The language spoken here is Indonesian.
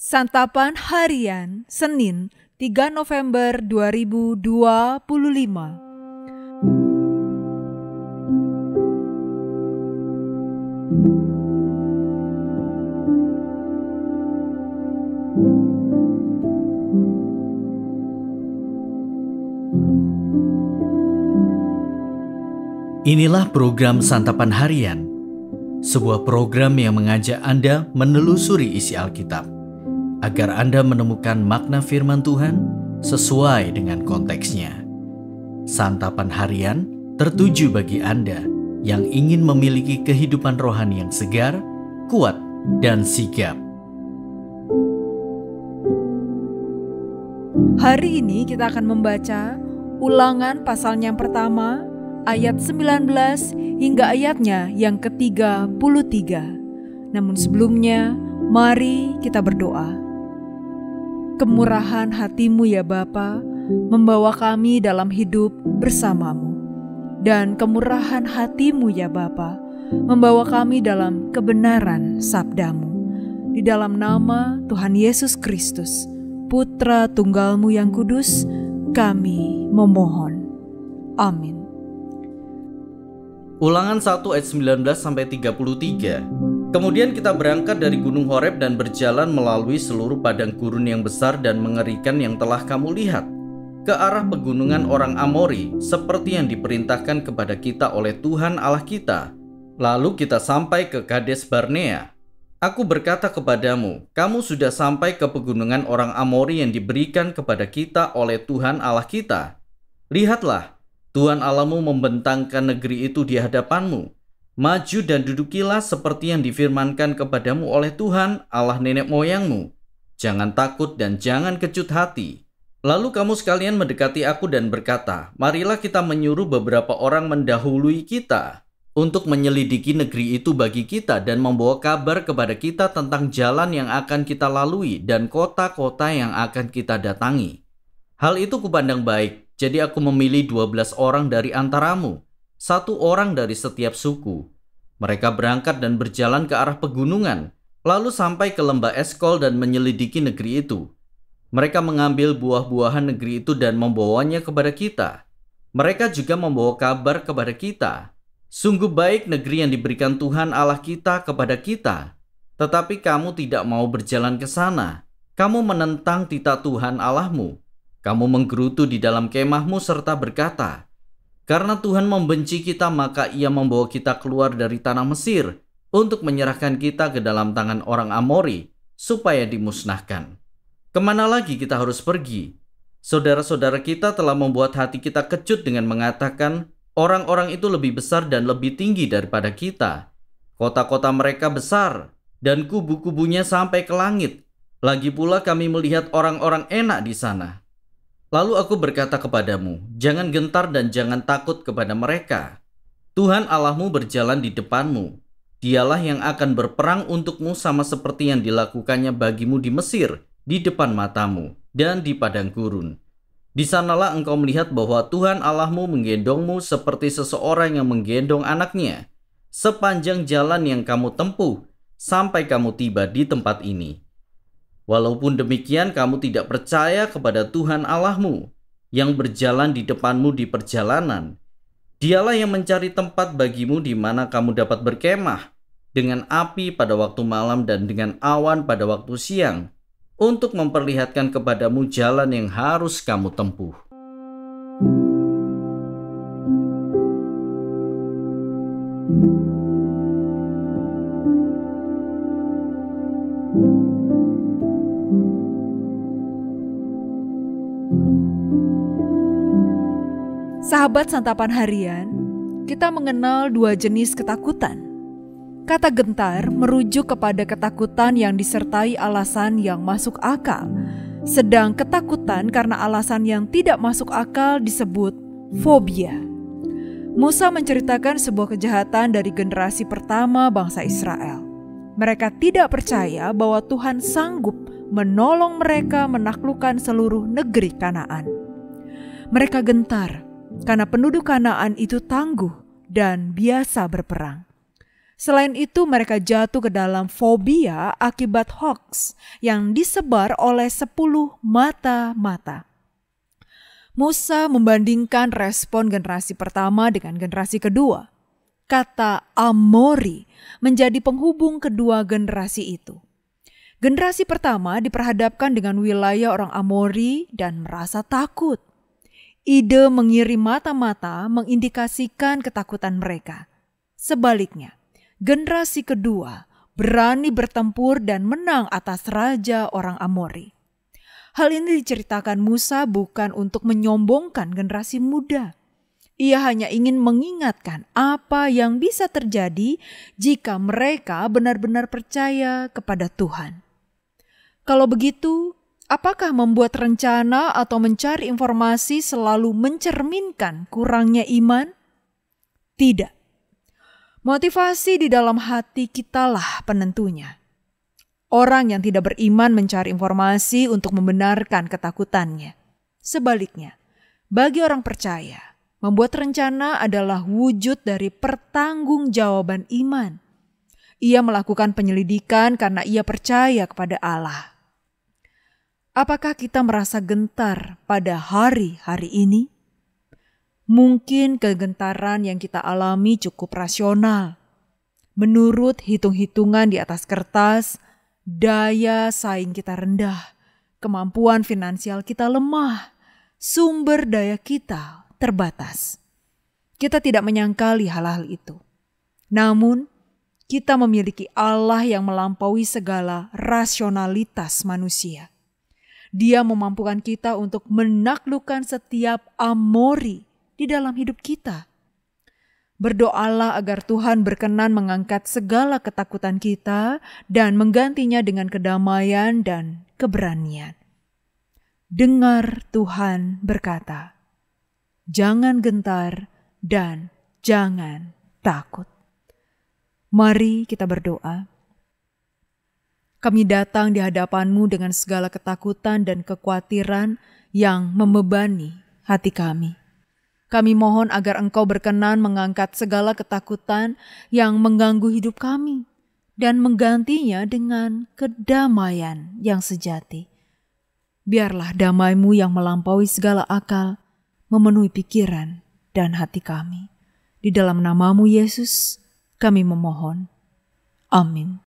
Santapan Harian Senin 3 November 2025. Inilah program Santapan Harian, sebuah program yang mengajak Anda menelusuri isi Alkitab, agar Anda menemukan makna firman Tuhan sesuai dengan konteksnya. Santapan Harian tertuju bagi Anda yang ingin memiliki kehidupan rohani yang segar, kuat, dan sigap. Hari ini kita akan membaca Ulangan pasalnya yang pertama, ayat 19 hingga ayatnya yang ke-33. Namun sebelumnya, mari kita berdoa. Kemurahan hati-Mu ya Bapa, membawa kami dalam hidup bersama-Mu. Dan kemurahan hati-Mu ya Bapa, membawa kami dalam kebenaran sabda-Mu. Di dalam nama Tuhan Yesus Kristus, Putra Tunggal-Mu yang kudus, kami memohon. Amin. Ulangan 1 ayat 19-33. Kemudian kita berangkat dari Gunung Horeb dan berjalan melalui seluruh padang gurun yang besar dan mengerikan yang telah kamu lihat, ke arah pegunungan orang Amori, seperti yang diperintahkan kepada kita oleh Tuhan Allah kita. Lalu kita sampai ke Kades Barnea. Aku berkata kepadamu, kamu sudah sampai ke pegunungan orang Amori yang diberikan kepada kita oleh Tuhan Allah kita. Lihatlah, Tuhan Allahmu membentangkan negeri itu di hadapanmu. Maju dan dudukilah seperti yang difirmankan kepadamu oleh Tuhan Allah nenek moyangmu. Jangan takut dan jangan kecut hati. Lalu kamu sekalian mendekati aku dan berkata, marilah kita menyuruh beberapa orang mendahului kita untuk menyelidiki negeri itu bagi kita dan membawa kabar kepada kita tentang jalan yang akan kita lalui dan kota-kota yang akan kita datangi. Hal itu kupandang baik, jadi aku memilih 12 orang dari antaramu, 1 orang dari setiap suku. Mereka berangkat dan berjalan ke arah pegunungan, lalu sampai ke lembah Eskol dan menyelidiki negeri itu. Mereka mengambil buah-buahan negeri itu dan membawanya kepada kita. Mereka juga membawa kabar kepada kita. Sungguh baik negeri yang diberikan Tuhan Allah kita kepada kita. Tetapi kamu tidak mau berjalan ke sana. Kamu menentang titah Tuhan Allahmu. Kamu menggerutu di dalam kemahmu serta berkata, karena Tuhan membenci kita maka ia membawa kita keluar dari tanah Mesir untuk menyerahkan kita ke dalam tangan orang Amori supaya dimusnahkan. Kemana lagi kita harus pergi? Saudara-saudara kita telah membuat hati kita kecut dengan mengatakan, orang-orang itu lebih besar dan lebih tinggi daripada kita. Kota-kota mereka besar dan kubu-kubunya sampai ke langit. Lagi pula kami melihat orang-orang enak di sana. Lalu aku berkata kepadamu, jangan gentar dan jangan takut kepada mereka. Tuhan Allahmu berjalan di depanmu. Dialah yang akan berperang untukmu sama seperti yang dilakukannya bagimu di Mesir, di depan matamu, dan di padang gurun. Di sanalah engkau melihat bahwa Tuhan Allahmu menggendongmu seperti seseorang yang menggendong anaknya, sepanjang jalan yang kamu tempuh, sampai kamu tiba di tempat ini. Walaupun demikian kamu tidak percaya kepada Tuhan Allahmu yang berjalan di depanmu di perjalanan. Dialah yang mencari tempat bagimu di mana kamu dapat berkemah dengan api pada waktu malam dan dengan awan pada waktu siang untuk memperlihatkan kepadamu jalan yang harus kamu tempuh. Sahabat Santapan Harian, kita mengenal 2 jenis ketakutan. Kata gentar merujuk kepada ketakutan yang disertai alasan yang masuk akal. Sedang ketakutan karena alasan yang tidak masuk akal disebut fobia. Musa menceritakan sebuah kejahatan dari generasi pertama bangsa Israel. Mereka tidak percaya bahwa Tuhan sanggup menolong mereka menaklukkan seluruh negeri Kanaan. Mereka gentar karena penduduk Kanaan itu tangguh dan biasa berperang. Selain itu, mereka jatuh ke dalam fobia akibat hoax yang disebar oleh 10 mata-mata. Musa membandingkan respon generasi pertama dengan generasi kedua. Kata Amori menjadi penghubung kedua generasi itu. Generasi pertama diperhadapkan dengan wilayah orang Amori dan merasa takut. Ide mengirim mata-mata mengindikasikan ketakutan mereka. Sebaliknya, generasi kedua berani bertempur dan menang atas raja orang Amori. Hal ini diceritakan Musa bukan untuk menyombongkan generasi muda. Ia hanya ingin mengingatkan apa yang bisa terjadi jika mereka benar-benar percaya kepada Tuhan. Kalau begitu, apakah membuat rencana atau mencari informasi selalu mencerminkan kurangnya iman? Tidak. Motivasi di dalam hati kitalah penentunya. Orang yang tidak beriman mencari informasi untuk membenarkan ketakutannya. Sebaliknya, bagi orang percaya, membuat rencana adalah wujud dari pertanggungjawaban iman. Ia melakukan penyelidikan karena ia percaya kepada Allah. Apakah kita merasa gentar pada hari-hari ini? Mungkin kegentaran yang kita alami cukup rasional. Menurut hitung-hitungan di atas kertas, daya saing kita rendah, kemampuan finansial kita lemah, sumber daya kita terbatas. Kita tidak menyangkali hal-hal itu. Namun, kita memiliki Allah yang melampaui segala rasionalitas manusia. Dia memampukan kita untuk menaklukkan setiap Amori di dalam hidup kita. Berdoalah agar Tuhan berkenan mengangkat segala ketakutan kita dan menggantinya dengan kedamaian dan keberanian. Dengar Tuhan berkata, jangan gentar dan jangan takut. Mari kita berdoa. Kami datang di hadapan-Mu dengan segala ketakutan dan kekhawatiran yang membebani hati kami. Kami mohon agar Engkau berkenan mengangkat segala ketakutan yang mengganggu hidup kami dan menggantinya dengan kedamaian yang sejati. Biarlah damai-Mu yang melampaui segala akal memenuhi pikiran dan hati kami. Di dalam nama-Mu Yesus, kami memohon. Amin.